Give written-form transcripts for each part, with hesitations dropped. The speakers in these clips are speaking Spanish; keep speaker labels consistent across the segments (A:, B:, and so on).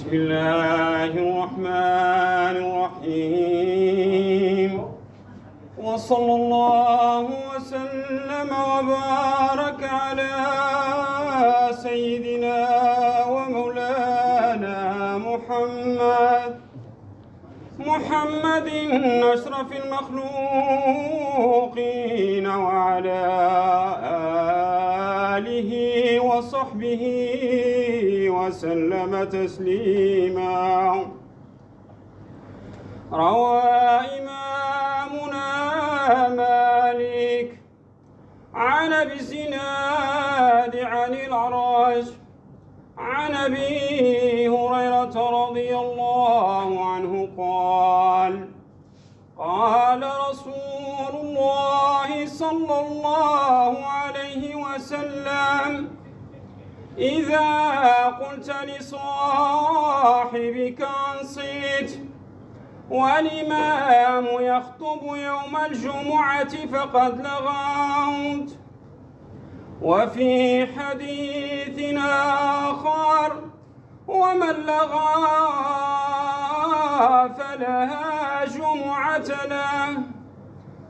A: بسم الله الرحمن الرحيم وصلى الله وسلم وبارك على سيدنا ومولانا محمد أشرف المخلوقين وعلى آله وصحبه وسلم تسليما. روى إمامنا مالك عن أبي الزناد عن الأعرج عن أبي هريرة رضي الله عنه قال: قال رسول الله صلى الله عليه وسلم: إذا قلت لصاحبك أنصت والإمام يخطب يوم الجمعة فقد لغوت. وفي حديث آخر: ومن لغى فلها جمعة له.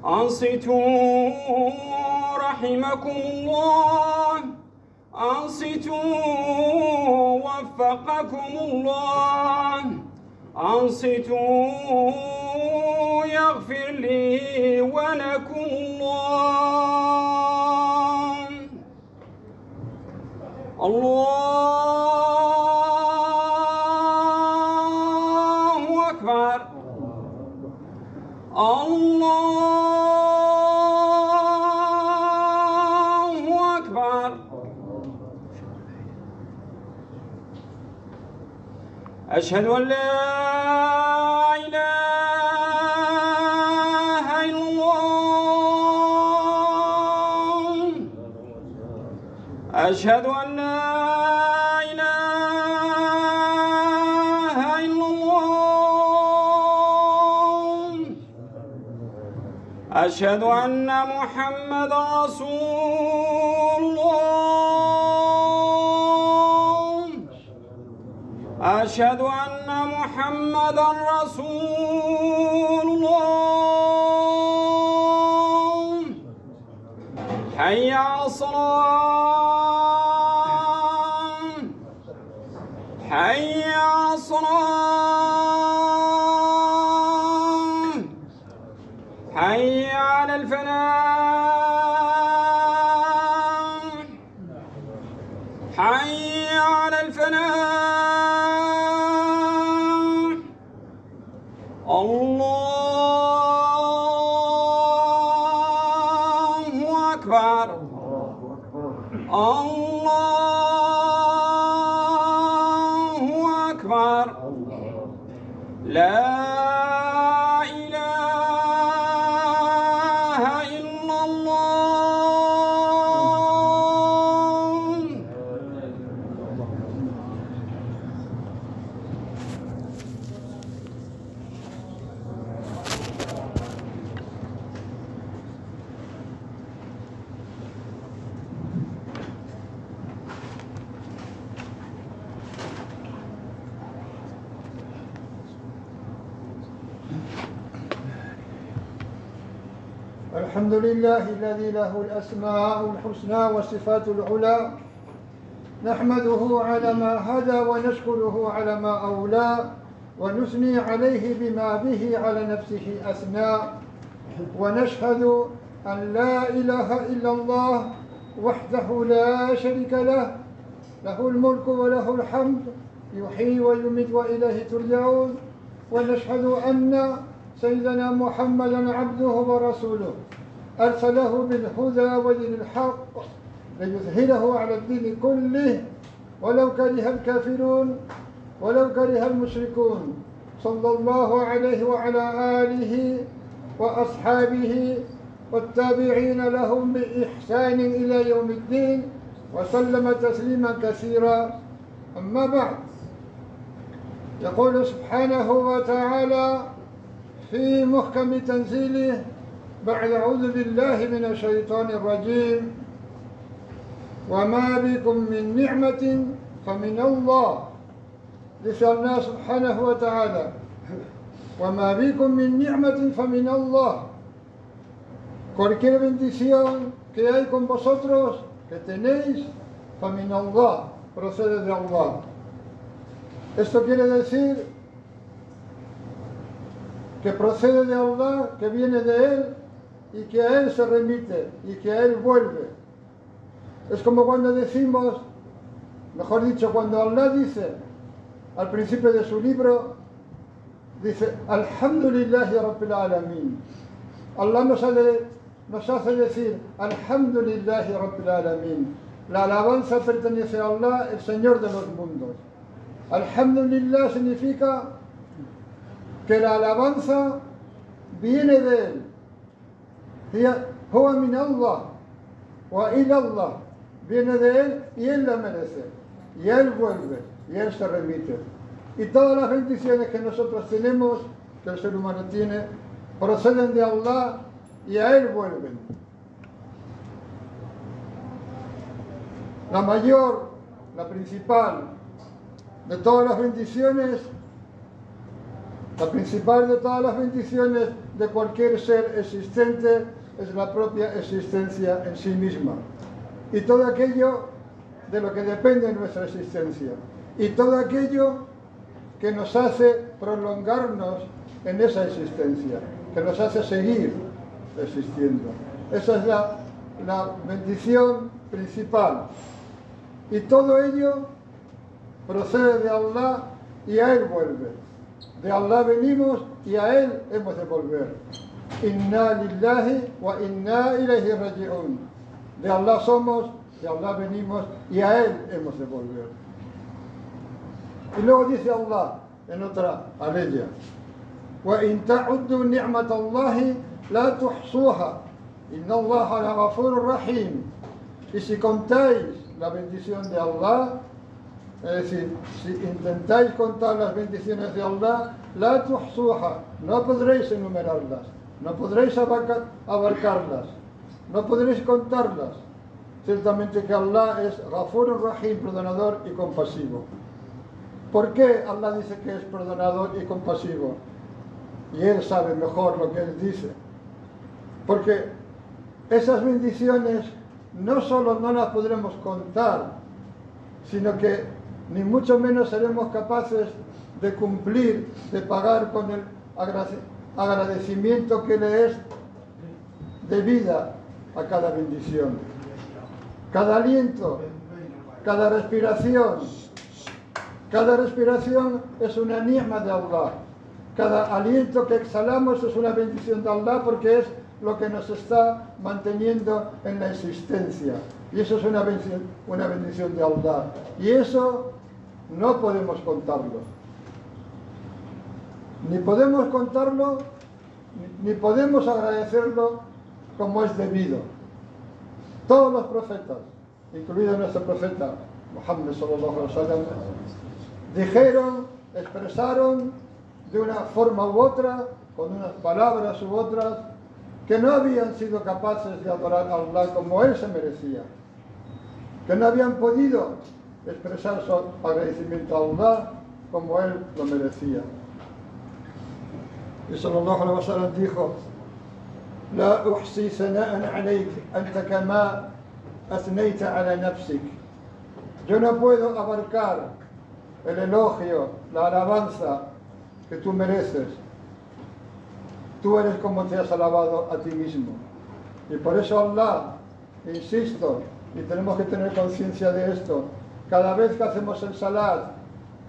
A: أنصتوا رحمكم الله، أنصتوا وفقكم الله، أنصتوا يغفر لي ولكم الله. الله أكبر. الله أكبر. أشهد أن لا إله إلا الله. أشهد أن لا إله إلا الله. أشهد أن محمدا رسول الله. أشهد أن محمدا رسول الله. حي على الصلاة، حي على الصلاة، حي على الفلاح، حي على الفلاح. الله أكبر. الله أكبر. لا إله إلا الله.
B: الحمد لله الذي له الأسماء الحسنى والصفات العلى، نحمده على ما هدى ونشكره على ما أولى، ونثني عليه بما به على نفسه أثنى، ونشهد أن لا إله إلا الله وحده لا شريك له، له الملك وله الحمد، يحيي ويميت وإليه ترجعون. ونشهد أن سيدنا محمدا عبده ورسوله، أرسله بالهدى ودين الحق ليظهره على الدين كله ولو كره الكافرون ولو كره المشركون. صلى الله عليه وعلى آله وأصحابه والتابعين لهم بإحسان إلى يوم الدين، وسلم تسليما كثيرا. أما بعد، يقول سبحانه وتعالى في محكم تنزيله بعد أعوذ بالله من الشيطان الرجيم: وما بكم من نعمة فمن الله dice Allah subhanahu wa ta'ala: وَمَا بِكُم مِّن نِعْمَةٍ فَمِنَ اللَّهِ. Cualquier bendición que hay con vosotros, que tenéis, فَمِنَ اللَّهِ, procede de Allah. Esto quiere decir que procede de Allah, que viene de Él y que a Él se remite y que a Él vuelve. Es como cuando decimos, mejor dicho, cuando Allah dice al principio de su libro, dice: Alhamdulillahi Rabbil Alamin. Allah nos hace decir: Alhamdulillahi Rabbil Alamin. La alabanza pertenece a Allah, el Señor de los mundos. Alhamdulillah significa que la alabanza viene de Él. Huwa min Allah wa ila Allah. Viene de Él y Él la merece. Y Él vuelve y Él se remite. Y todas las bendiciones que nosotros tenemos, que el ser humano tiene, proceden de Allah y a Él vuelven. La mayor, la principal de todas las bendiciones, la principal de todas las bendiciones de cualquier ser existente es la propia existencia en sí misma. Y todo aquello de lo que depende nuestra existencia. Y todo aquello que nos hace prolongarnos en esa existencia, que nos hace seguir existiendo. Esa es la bendición principal. Y todo ello procede de Allah y a Él vuelve. De Allah venimos y a Él hemos de volver. Inna lillahi wa inna ilayhi raji'un. De Allah somos, de Allah venimos y a Él hemos de volver. Y luego dice Allah en otra aleya: وَإِن تَعُدُّوا نِعْمَةَ اللَّهِ لَا تُحْصُوهَا إِنَّ اللَّهَ لَغَفُورٌ رَحِيمٌ. Y si contáis la bendición de Allah, es decir, si intentáis contar las bendiciones de Allah, la tuhsuha, no podréis enumerarlas, no podréis abarcarlas, no podréis contarlas. Ciertamente que Allah es Ghafur Rahim, perdonador y compasivo. ¿Por qué Allah dice que es perdonador y compasivo? Y Él sabe mejor lo que Él dice. Porque esas bendiciones no solo no las podremos contar, sino que ni mucho menos seremos capaces de cumplir, de pagar con el agradecimiento que le es debida a cada bendición. Cada aliento, cada respiración es una ni'ma de Allah. Cada aliento que exhalamos es una bendición de Allah, porque es lo que nos está manteniendo en la existencia. Y eso es una bendición de Allah. Y eso no podemos contarlo. Ni podemos contarlo, ni podemos agradecerlo como es debido. Todos los profetas, incluido nuestro profeta Muhammad sallallahu alaihi wasallam, dijeron, expresaron de una forma u otra, con unas palabras u otras, que no habían sido capaces de adorar a Allah como Él se merecía, que no habían podido expresar su agradecimiento a Allah como Él lo merecía. Y sallallahu alaihi wasallam dijo: La uhsi sana'an alayk anta kama athnayta ala nafsik. Yo no puedo abarcar el elogio, la alabanza que tú mereces. Tú eres como te has alabado a ti mismo. Y por eso Allah, insisto, y tenemos que tener conciencia de esto, cada vez que hacemos el salat,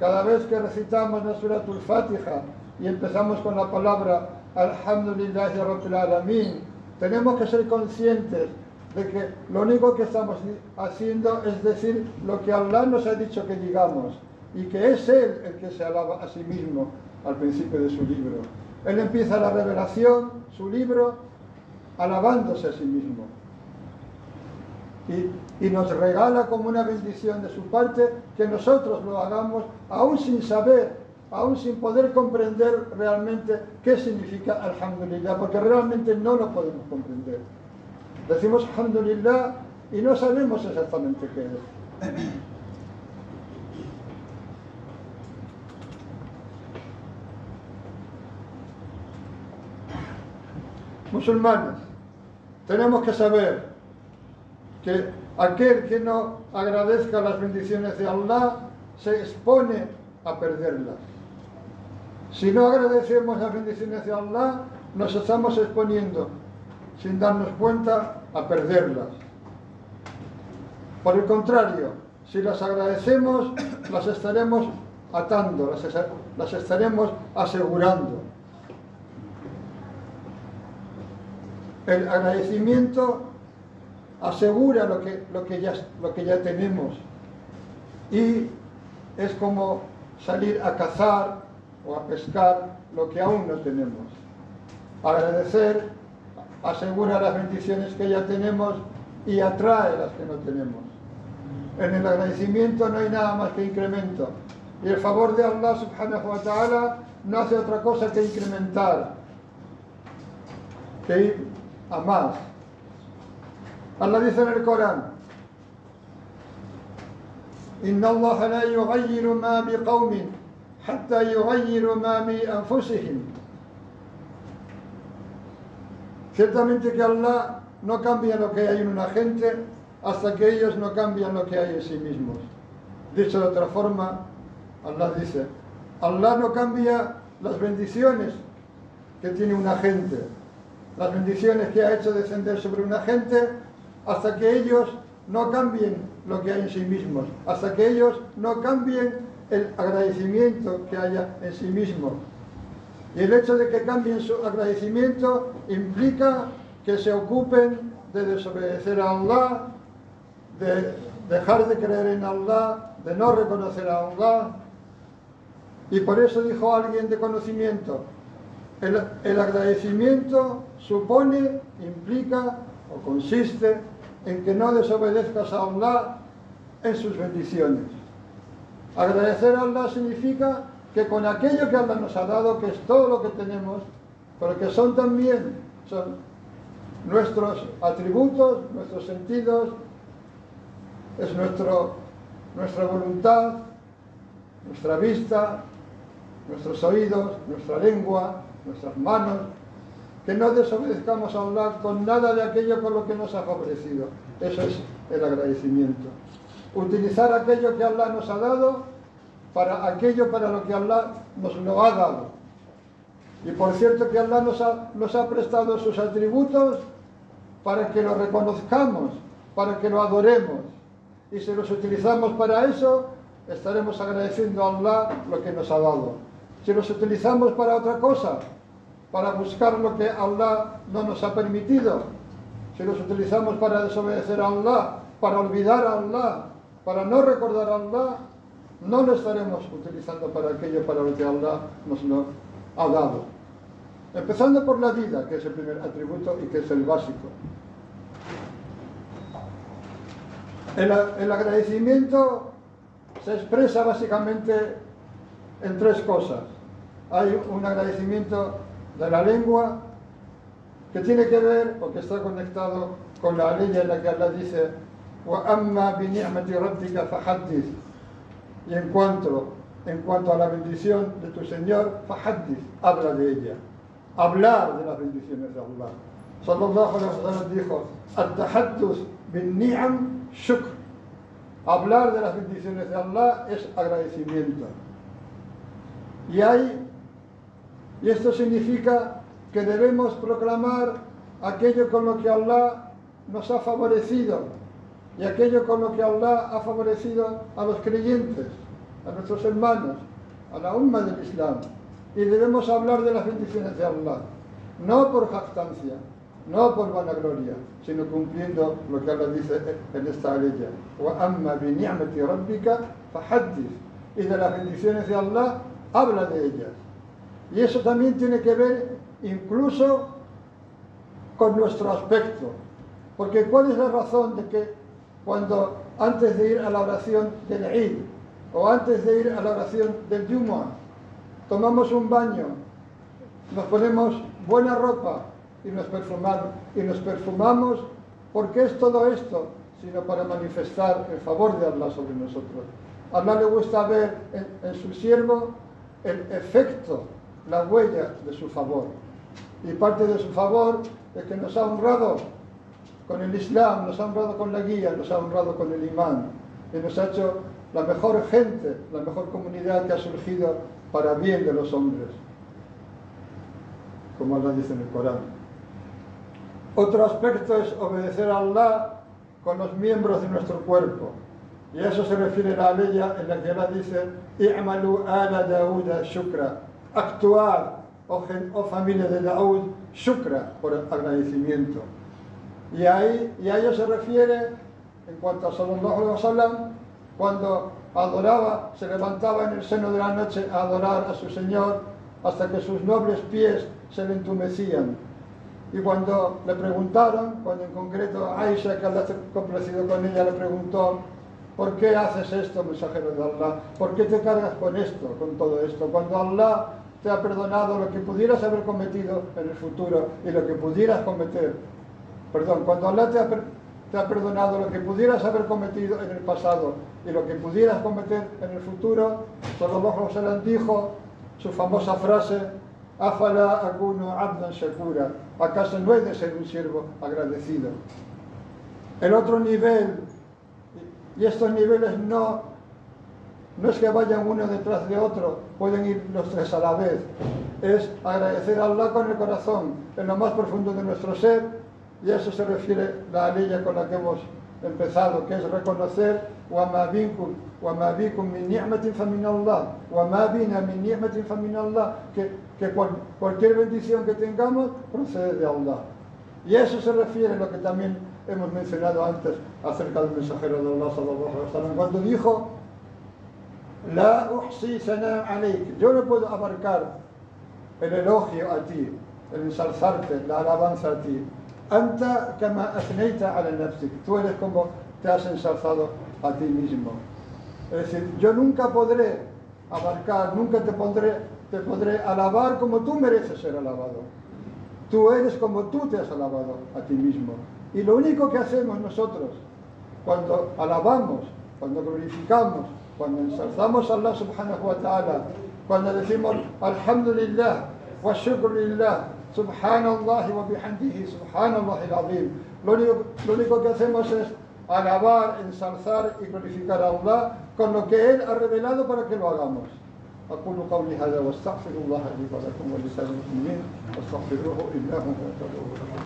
B: cada vez que recitamos la Suratul Fatiha y empezamos con la palabra Alhamdulillahi Rabbil Alamin, tenemos que ser conscientes de que lo único que estamos haciendo es decir lo que Allah nos ha dicho que digamos, y que es Él el que se alaba a sí mismo al principio de su libro. Él empieza la revelación, su libro, alabándose a sí mismo. Y nos regala como una bendición de su parte que nosotros lo hagamos aún sin saber, aún sin poder comprender realmente qué significa Alhamdulillah, porque realmente no lo podemos comprender. Decimos Alhamdulillah y no sabemos exactamente qué es. musulmanes, tenemos que saber que aquel que no agradezca las bendiciones de Allah se expone a perderlas. Si no agradecemos las bendiciones de Allah, nos estamos exponiendo, sin darnos cuenta, a perderlas. Por el contrario, si las agradecemos, las estaremos atando, las estaremos asegurando. El agradecimiento asegura lo que ya tenemos, y es como salir a cazar o a pescar lo que aún no tenemos. Agradecer asegura las bendiciones que ya tenemos y atrae las que no tenemos. En el agradecimiento no hay nada más que incremento, y el favor de Allah subhanahu wa ta'ala no hace otra cosa que incrementar, que ir a más. Allah dice en el Corán: Inna Allah la yughayyiru ma biqawmin hatta yughayyiru ma bi anfusihim. Ciertamente que Allah no cambia lo que hay en una gente hasta que ellos no cambian lo que hay en sí mismos. Dicho de otra forma, Allah dice: Allah no cambia las bendiciones que tiene una gente, las bendiciones que ha hecho descender sobre una gente, hasta que ellos no cambien lo que hay en sí mismos, hasta que ellos no cambien el agradecimiento que haya en sí mismos. Y el hecho de que cambien su agradecimiento implica que se ocupen de desobedecer a Allah, de dejar de creer en Allah, de no reconocer a Allah. Y por eso dijo alguien de conocimiento: el agradecimiento supone, implica o consiste en que no desobedezcas a Allah en sus bendiciones. Agradecer a Allah significa que con aquello que Allah nos ha dado, que es todo lo que tenemos, pero que son también nuestros atributos, nuestros sentidos, es nuestra voluntad, nuestra vista, nuestros oídos, nuestra lengua, nuestras manos, que no desobedezcamos a Allah con nada de aquello con lo que nos ha favorecido. Eso es el agradecimiento. Utilizar aquello que Allah nos ha dado para aquello para lo que Allah nos lo ha dado. Y por cierto que Allah nos ha prestado sus atributos para que lo reconozcamos, para que lo adoremos. Y si los utilizamos para eso, estaremos agradeciendo a Allah lo que nos ha dado. Si los utilizamos para otra cosa, para buscar lo que Allah no nos ha permitido, si los utilizamos para desobedecer a Allah, para olvidar a Allah, para no recordar a Allah, no lo estaremos utilizando para aquello para lo que Allah nos lo ha dado. Empezando por la vida, que es el primer atributo y que es el básico. El agradecimiento se expresa básicamente en tres cosas. Hay un agradecimiento de la lengua, que tiene que ver, porque está conectado con la ley en la que Allah dice: وَأَمَّا بِنِعْمَةِ رَبِّكَ فَحَدِّثْ. Y en cuanto a la bendición de tu Señor, فَحَدِّثْ, habla de ella. Hablar de las bendiciones de Allah. Sallallahu alaihi wa sallam dijo: التحدث بالنعم شكر. Hablar de las bendiciones de Allah es agradecimiento. Y esto significa que debemos proclamar aquello con lo que Allah nos ha favorecido y aquello con lo que Allah ha favorecido a los creyentes, a nuestros hermanos, a la umma del Islam. Y debemos hablar de las bendiciones de Allah, no por jactancia, no por vanagloria, sino cumpliendo lo que Allah dice en esta aleya: وَأَمَّا بِنِعْمَةِ رَبِّكَ فَحَدِّثْ. Y de las bendiciones de Allah, habla de ellas. Y eso también tiene que ver incluso con nuestro aspecto. Porque ¿cuál es la razón de que cuando antes de ir a la oración del Eid o antes de ir a la oración del Jumu'ah tomamos un baño, nos ponemos buena ropa y nos perfumamos? ¿Por qué es todo esto? Sino para manifestar el favor de Allah sobre nosotros. A Allah le gusta ver en su siervo el efecto, la huella de su favor. Y parte de su favor es que nos ha honrado con el Islam, nos ha honrado con la guía, nos ha honrado con el imán. Y nos ha hecho la mejor gente, la mejor comunidad que ha surgido para bien de los hombres, como Allah dice en el Corán. Otro aspecto es obedecer a Allah con los miembros de nuestro cuerpo. Y a eso se refiere la ley en la que Allah dice: "I'malu ala Dauda shukra", actuar, oh familia de Daud, shukra, por agradecimiento. Y a ello se refiere, en cuanto a Sallallahu Alaihi Wasallam, cuando adoraba, se levantaba en el seno de la noche a adorar a su Señor hasta que sus nobles pies se le entumecían. Y cuando le preguntaron, cuando en concreto Aisha, que Allah esté complacido con ella, le preguntó: ¿por qué haces esto, mensajero de Allah? ¿Por qué te cargas con esto, con todo esto? Cuando Allah te ha perdonado lo que pudieras haber cometido en el futuro y lo que pudieras cometer. Perdón, cuando Allah te ha perdonado lo que pudieras haber cometido en el pasado y lo que pudieras cometer en el futuro, Sallallahu Alaihi Wasallam dijo su famosa frase: "Afala akunu abdan shakura", ¿acaso no he de ser un siervo agradecido? El otro nivel, y estos niveles no es que vayan uno detrás de otro, pueden ir los tres a la vez, es agradecer a Allah con el corazón, en lo más profundo de nuestro ser. Y a eso se refiere la ley con la que hemos empezado, que es reconocer وَمَا بِكُم مِّن نِعْمَةٍ فَمِنَ اللَّهِ وَمَا بِنَا مِن نِعْمَةٍ فَمِنَ اللَّهِ, que cualquier bendición que tengamos procede de Allah. Y a eso se refiere lo que también hemos mencionado antes acerca del mensajero de Allah, Sallallahu Alaihi Wasallam, cuando dijo: "La uhsi sana alayk", yo no puedo abarcar el elogio a ti, el ensalzarte, la alabanza a ti. Anta kama athnayta ala nafsik, tú eres como te has ensalzado a ti mismo. Es decir, yo nunca podré abarcar, nunca te podré alabar como tú mereces ser alabado. Tú eres como tú te has alabado a ti mismo. Y lo único que hacemos nosotros cuando alabamos, cuando glorificamos, cuando ensalzamos a Allah subhanahu wa ta'ala, cuando decimos alhamdulillah wa shukrulillah, subhanallah wa bihamdihi, subhanallah al-azim, lo único que hacemos es alabar, ensalzar y glorificar a Allah con lo que Él ha revelado para que lo hagamos. أقول قولي هذا واستغفر الله لي ولكم ولسائر المسلمين واستغفروه إنه هو الغفور الرحيم.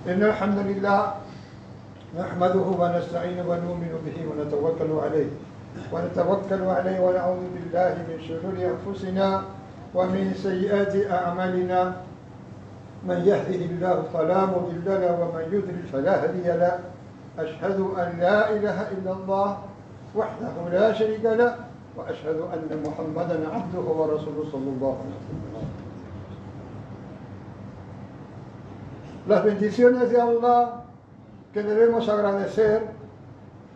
B: إن الحمد لله نحمده ونستعينه ونؤمن به ونتوكل عليه ونعوذ بالله من شرور أنفسنا ومن سيئات أعمالنا. من يهده الله فلا مضل له ومن يضلل فلا هادي له. أشهد أن لا إله إلا الله وحده لا شريك له وأشهد أن محمدا عبده ورسوله صلى الله عليه وسلم. Las bendiciones de Allah que debemos agradecer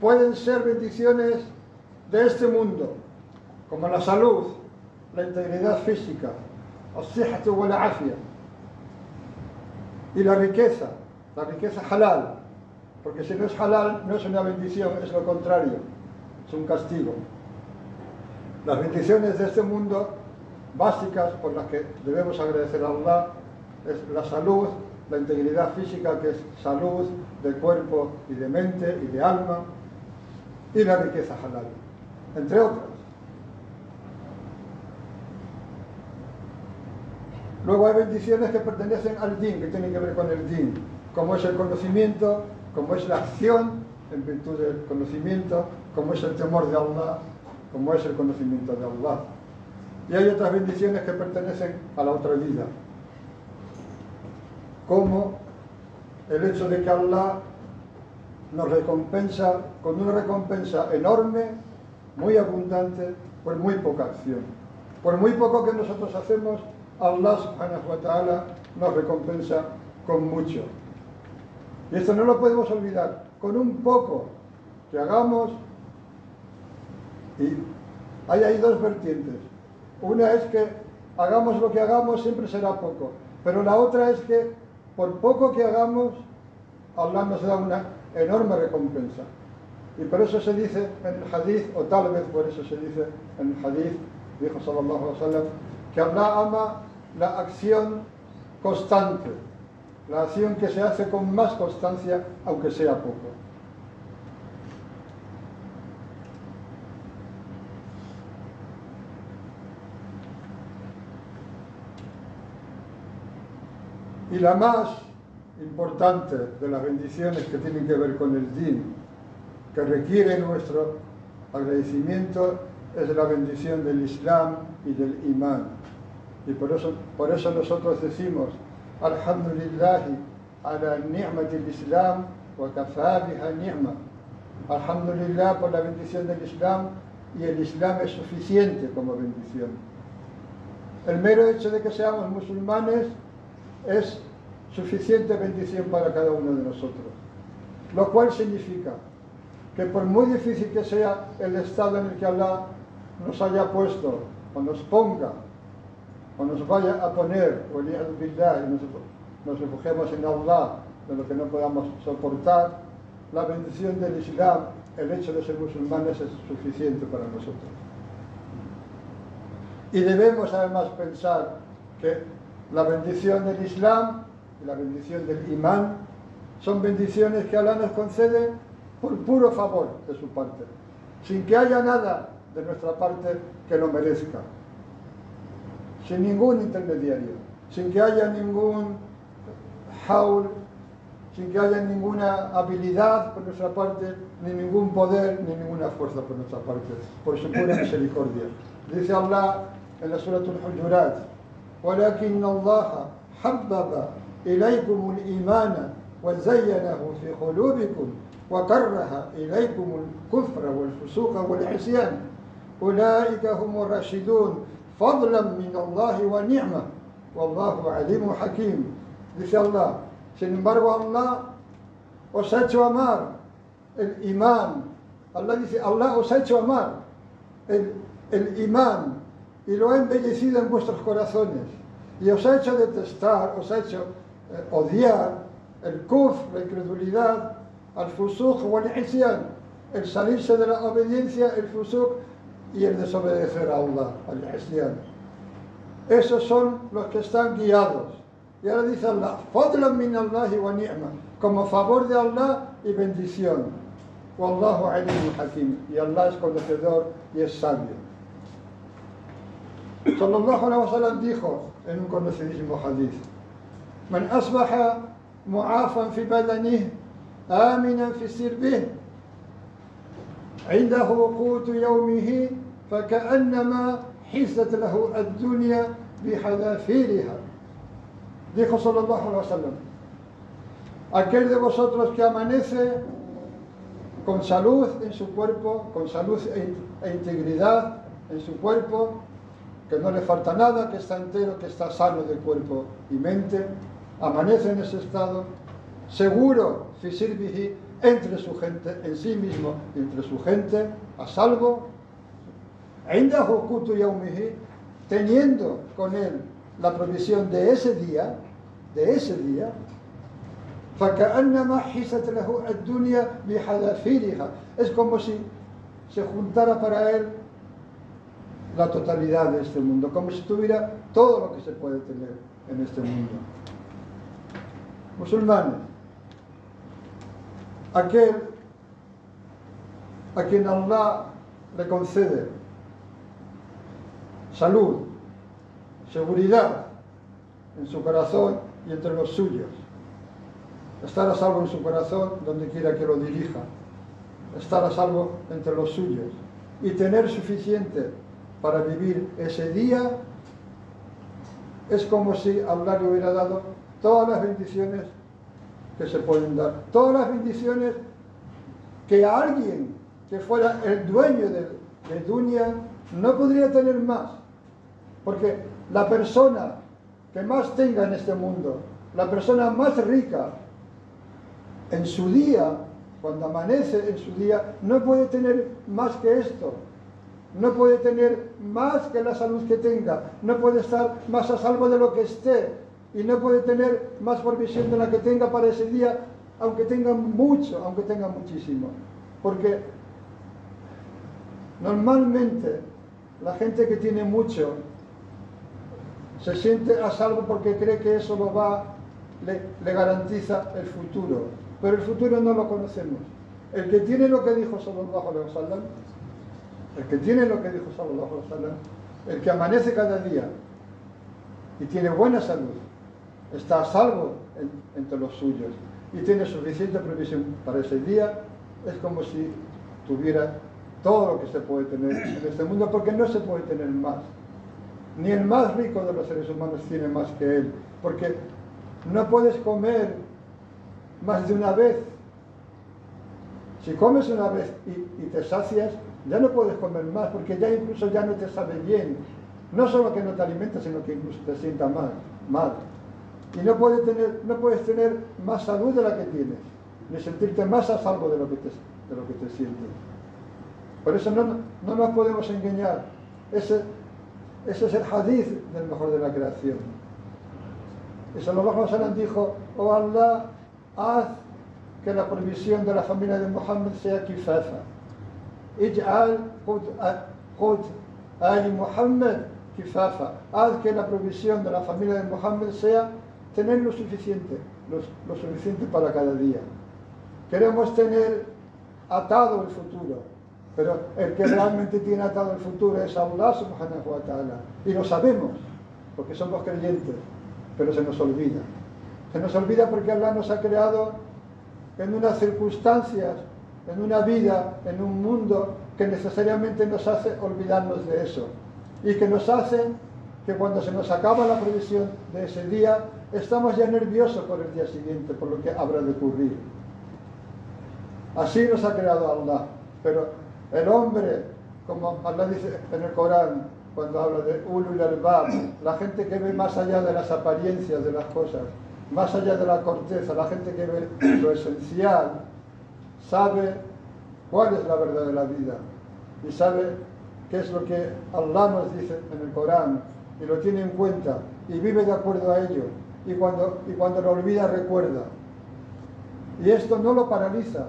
B: pueden ser bendiciones de este mundo, como la salud, la integridad física, الصحة والعافية, y la riqueza halal, porque si no es halal no es una bendición, es lo contrario, es un castigo. Las bendiciones de este mundo básicas por las que debemos agradecer a Allah es la salud, la integridad física, que es salud de cuerpo y de mente y de alma, y la riqueza halal, entre otras. Luego hay bendiciones que pertenecen al din, que tienen que ver con el din, como es el conocimiento, como es la acción en virtud del conocimiento, como es el temor de Allah, como es el conocimiento de Allah. Y hay otras bendiciones que pertenecen a la otra vida, como el hecho de que Allah nos recompensa con una recompensa enorme, muy abundante, por muy poca acción. Por muy poco que nosotros hacemos, Allah subhanahu wa ta'ala nos recompensa con mucho. Y esto no lo podemos olvidar. Con un poco que hagamos, Y hay dos vertientes. Una es que hagamos lo que hagamos, siempre será poco. Pero la otra es que por poco que hagamos, Allah nos da una enorme recompensa. Y por eso se dice en el hadith, o tal vez por eso se dice en el hadith, dijo sallallahu alaihi wasallam, que Allah ama la acción constante, la acción que se hace con más constancia, aunque sea poco. Y la más importante de las bendiciones que tienen que ver con el din, que requiere nuestro agradecimiento, es la bendición del Islam y del Imán. Y por eso nosotros decimos, Alhamdulillahi ala ni'mati al-Islam wa kafā biha ni'ma. Alhamdulillah por la bendición del Islam, y el Islam es suficiente como bendición. El mero hecho de que seamos musulmanes es suficiente bendición para cada uno de nosotros. Lo cual significa que por muy difícil que sea el estado en el que Allah nos haya puesto, o nos ponga, o nos vaya a poner, o nos refugiemos en Allah de lo que no podamos soportar, la bendición del Islam, el hecho de ser musulmanes, es suficiente para nosotros. Y debemos además pensar que la bendición del Islam y la bendición del Imán son bendiciones que Allah nos concede por puro favor de su parte, sin que haya nada de nuestra parte que lo merezca, sin ningún intermediario, sin que haya ningún haul, sin que haya ninguna habilidad por nuestra parte, ni ningún poder, ni ninguna fuerza por nuestra parte, por su pura misericordia. Dice Allah en la Surah Al-Hujurat, وَلَكِنَّ اللَّهَ حَبَّبَ إِلَيْكُمُ الْإِيمَانَ وَزَيَّنَهُ فِي قُلُوبِكُمْ وَكَرَّهَ إِلَيْكُمُ الْكُفْرَ وَالْفُسُوقَ وَالْعِصْيَانَ أُولَٰئِكَ هُمُ الرَّاشِدُونَ فَضْلًا مِنَ اللَّهِ وَنِعْمَةً وَاللَّهُ عَلِيمٌ حَكِيمٌ. Dice Allah, sin embargo Allah os ha hecho amar el imán. Allah dice, Allah os ha hecho amar el imán y lo ha embellecido en vuestros corazones, y os ha hecho detestar, os ha hecho odiar el kufr, la incredulidad, al fusuq o al isyan, el salirse de la obediencia, el fusuq, y el desobedecer a Allah, al isyan. Esos son los que están guiados. Y ahora dice Allah, fadlan min Allahi wa ni'ma, como favor de Allah y bendición. Wallahu alimun hakim, y Allah es conocedor y es sabio. Sallallahu alaihi wasallam dijo en un conocidísimo hadith, man asbaha mu'afan fi badanihi aminan fi sirbihi عنده قوت يومه فكأنما حيزت له الدنيا بحذافيرها. Dijo sallallahu alaihi wasallam, aquel de vosotros que amanece con salud en su cuerpo, con salud e integridad en su cuerpo, que no le falta nada, que está entero, que está sano de cuerpo y mente, amanece en ese estado, seguro, fi sirbihi, entre su gente, en sí mismo, entre su gente, a salvo, indahu qutu yawmihi, teniendo con él la provisión de ese día, فَكَأَنَّمَا حِسَتْ لَهُ الدُّنْيَا بِحَذَافِيرِهَا, es como si se juntara para él la totalidad de este mundo, como si tuviera todo lo que se puede tener en este mundo. Musulmanes, aquel a quien Allah le concede salud, seguridad en su corazón y entre los suyos, estar a salvo en su corazón donde quiera que lo dirija, estar a salvo entre los suyos y tener suficiente para vivir ese día, es como si Allah le hubiera dado todas las bendiciones que se pueden dar, todas las bendiciones que a alguien que fuera el dueño de dunya no podría tener más, porque la persona que más tenga en este mundo, la persona más rica, en su día, cuando amanece en su día, no puede tener más que esto, no puede tener más que la salud que tenga, no puede estar más a salvo de lo que esté, y no puede tener más provisión de la que tenga para ese día, aunque tenga mucho, aunque tenga muchísimo. Porque normalmente la gente que tiene mucho se siente a salvo porque cree que eso le garantiza el futuro. Pero el futuro no lo conocemos. El que tiene lo que dijo sallallahu alaihi wasallam, el que tiene lo que dijo sallallahu alaihi wasallam, el que amanece cada día y tiene buena salud, está a salvo entre los suyos y tiene suficiente provisión para ese día, es como si tuviera todo lo que se puede tener en este mundo, porque no se puede tener más. Ni el más rico de los seres humanos tiene más que él, porque no puedes comer más de una vez. Si comes una vez y te sacias, ya no puedes comer más, porque ya incluso ya no te sabe bien. No solo que no te alimentas, sino que incluso te sienta mal. Y no puedes tener más salud de la que tienes, ni sentirte más a salvo de lo que te sientes. Por eso no nos podemos engañar. Ese es el hadith del mejor de la creación. Y sallallahu alaihi wasallam dijo: oh Allah, haz que la provisión de la familia de Muhammad sea kifafa. Ij'al qut ali Muhammad kifafa. Haz que la provisión de la familia de Muhammad sea tener lo suficiente para cada día. Queremos tener atado el futuro, pero el que realmente tiene atado el futuro es Allah subhanahu wa ta'ala. Y lo sabemos, porque somos creyentes, pero se nos olvida. Se nos olvida porque Allah nos ha creado en unas circunstancias, en una vida, en un mundo que necesariamente nos hace olvidarnos de eso. Y que nos hace que cuando se nos acaba la provisión de ese día, estamos ya nerviosos por el día siguiente, por lo que habrá de ocurrir. Así nos ha creado Allah. Pero el hombre, como Allah dice en el Corán, cuando habla de ulul albab, la gente que ve más allá de las apariencias de las cosas, más allá de la corteza, la gente que ve lo esencial, sabe cuál es la verdad de la vida y sabe qué es lo que Allah nos dice en el Corán y lo tiene en cuenta y vive de acuerdo a ello, y cuando lo olvida recuerda. Y esto no lo paraliza,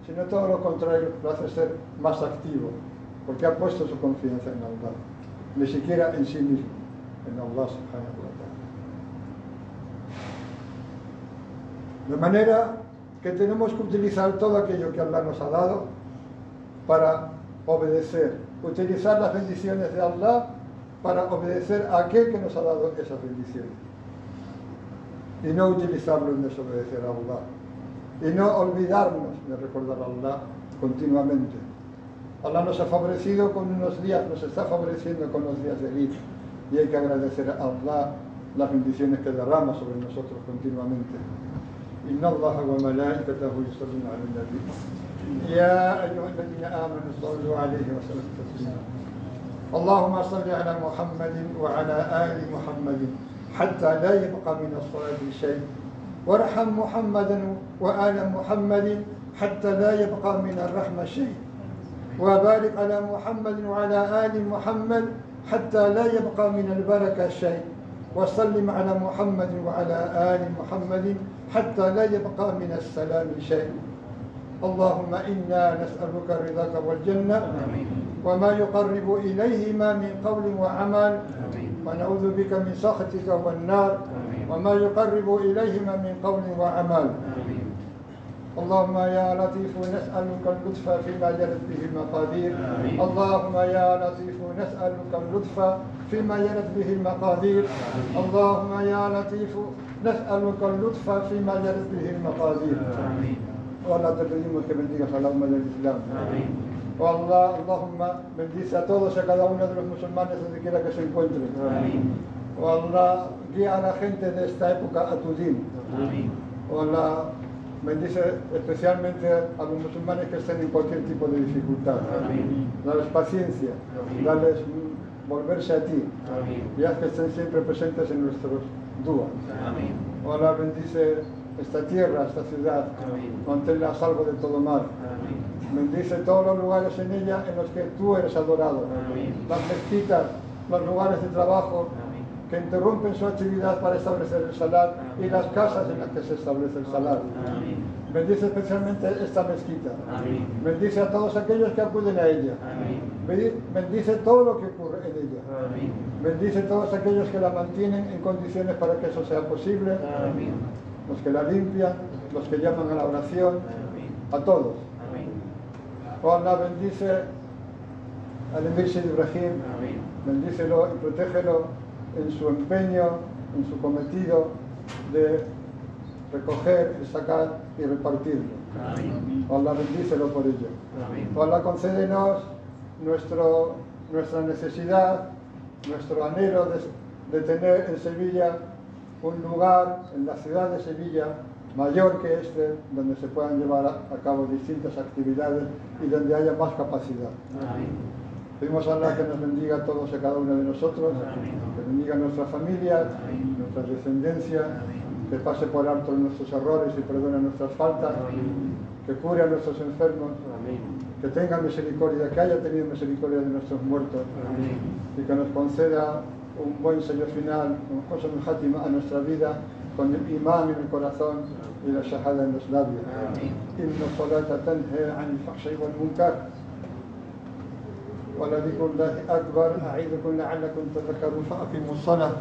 B: sino todo lo contrario, lo hace ser más activo, porque ha puesto su confianza en Allah, ni siquiera en sí mismo, en Allah subhanahu wa ta'ala. De manera que tenemos que utilizar todo aquello que Allah nos ha dado para obedecer, utilizar las bendiciones de Allah para obedecer a aquel que nos ha dado esas bendiciones, y no utilizarlo en desobedecer a Allah. Y no olvidarnos de recordar a Allah continuamente. Allah nos ha favorecido con unos días, nos está favoreciendo con los días de Eid, y hay que agradecer a Allah las bendiciones que derrama sobre nosotros continuamente. Inna Allaha wa malaikatahu yusalluna 'alan nabi. Ya ayyuhalladhina amanu sallu 'alayhi wa sallimu taslima. Allahumma salli 'ala Muhammadin wa 'ala ali Muhammadin hatta la yabqa min as-salati shay'. وارحم محمدا وآل محمد حتى لا يبقى من الرحمة شيء وبارك على محمد وعلى آل محمد حتى لا يبقى من البركة شيء وسلم على محمد وعلى آل محمد حتى لا يبقى من السلام شيء. اللهم إنا نسألك رضاك والجنة وما يقرب إليهما من قول وعمل ونعوذ بك من سخطك والنار وما يقرب إليهما من قول وعمل. اللهم يا لطيف نسألك اللطف فيما جرت به المقادير. اللهم يا لطيف نسألك اللطف فيما جرت به المقادير. اللهم يا لطيف نسألك اللطف فيما جرت به المقادير. والله te pedimos que bendigas a la umma del Islam. Oh Allah, Allahumma bendice a todos y a cada uno de los musulmanes donde quiera que se encuentren. Oh Allah, guía a la gente de esta época a tu din. Oh Allah, bendice especialmente a los musulmanes que estén en cualquier tipo de dificultad. Dales paciencia, dales volverse a ti, y haz que estén siempre presentes en nuestros duas. Oh Allah, bendice esta tierra, esta ciudad.
C: Amén.
B: Manténla a salvo de todo mal.
C: Amén.
B: Bendice todos los lugares en ella en los que tú eres adorado.
C: Amén.
B: Las mezquitas, los lugares de trabajo
C: Amén.
B: que interrumpen su actividad para establecer el salar y las casas en las que se establece el salar.
C: Amén.
B: Bendice especialmente esta mezquita.
C: Amén.
B: Bendice a todos aquellos que acuden a ella.
C: Amén.
B: Bendice todo lo que ocurre en ella.
C: Amén.
B: Bendice a todos aquellos que la mantienen en condiciones para que eso sea posible.
C: Amén.
B: Los que la limpian, los que llaman a la oración,
C: Amén.
B: a todos.
C: Amén.
B: Oh Allah, bendice al Emir Said Ibrahim,
C: Amén.
B: bendícelo y protégelo en su empeño, en su cometido de recoger, sacar y repartirlo.
C: Amén.
B: Oh Allah, bendícelo por ello.
C: Amén.
B: Oh Allah, concédenos nuestra necesidad, nuestro anhelo de tener en Sevilla un lugar, en la ciudad de Sevilla, mayor que este, donde se puedan llevar a cabo distintas actividades y donde haya más capacidad.
C: Amén.
B: Pedimos a Allah que nos bendiga a todos y a cada uno de nosotros,
C: Amén.
B: que bendiga a nuestras familias,
C: Amén.
B: nuestra descendencia,
C: Amén.
B: que pase por alto nuestros errores y perdone nuestras faltas,
C: Amén.
B: que cure a nuestros enfermos,
C: Amén.
B: que tenga misericordia, que haya tenido misericordia de nuestros muertos
C: Amén.
B: y que nos conceda un buen sello final, un husn al-Khatima a nuestra vida, con el imán en el corazón y la shahada en los labios.
C: Amén.
B: Inna salata tanha 'anil fahsha'i wal munkar. ولذكر الله أكبر أعيذكم لعلكم تذكرون فأقيموا الصلاة